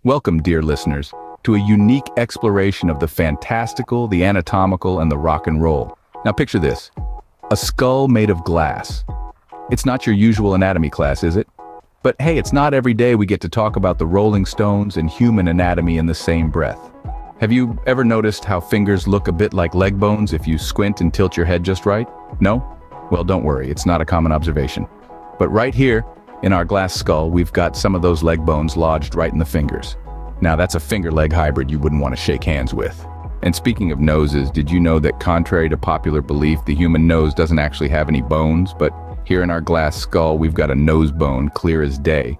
Welcome, dear listeners, to a unique exploration of the fantastical, the anatomical, and the rock and roll. Now picture this, a skull made of glass. It's not your usual anatomy class, is it? But hey, it's not every day we get to talk about the Rolling Stones and human anatomy in the same breath. Have you ever noticed how fingers look a bit like leg bones if you squint and tilt your head just right? No? Well, don't worry, it's not a common observation. But right here, in our glass skull, we've got some of those leg bones lodged right in the fingers. Now that's a finger-leg hybrid you wouldn't want to shake hands with. And speaking of noses, did you know that contrary to popular belief, the human nose doesn't actually have any bones, but here in our glass skull, we've got a nose bone clear as day.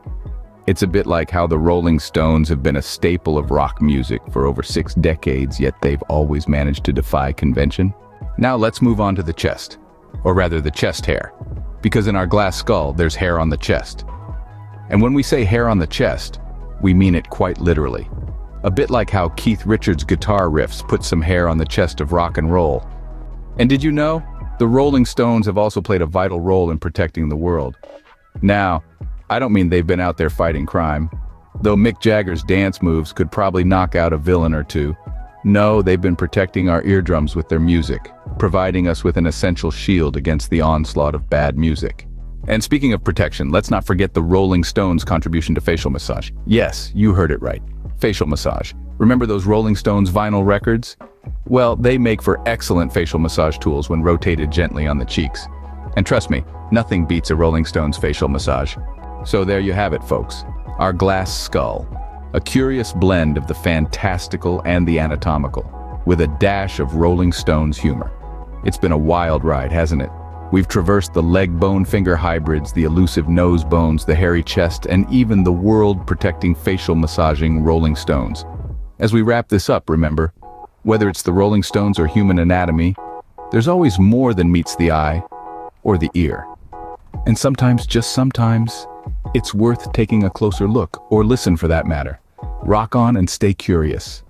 It's a bit like how the Rolling Stones have been a staple of rock music for over 6 decades, yet they've always managed to defy convention. Now let's move on to the chest, or rather the chest hair, because in our glass skull, there's hair on the chest. And when we say hair on the chest, we mean it quite literally. A bit like how Keith Richards' guitar riffs put some hair on the chest of rock and roll. And did you know? The Rolling Stones have also played a vital role in protecting the world. Now, I don't mean they've been out there fighting crime, though Mick Jagger's dance moves could probably knock out a villain or two. No, they've been protecting our eardrums with their music, providing us with an essential shield against the onslaught of bad music. And speaking of protection, let's not forget the Rolling Stones' contribution to facial massage. Yes, you heard it right. Facial massage. Remember those Rolling Stones vinyl records? Well, they make for excellent facial massage tools when rotated gently on the cheeks. And trust me, nothing beats a Rolling Stones facial massage. So there you have it, folks. Our glass skull. A curious blend of the fantastical and the anatomical, with a dash of Rolling Stones humor. It's been a wild ride, hasn't it? We've traversed the leg bone finger hybrids, the elusive nose bones, the hairy chest, and even the world-protecting facial massaging Rolling Stones. As we wrap this up, remember, whether it's the Rolling Stones or human anatomy, there's always more than meets the eye or the ear. And sometimes, just sometimes, it's worth taking a closer look, or listen for that matter. Rock on and stay curious.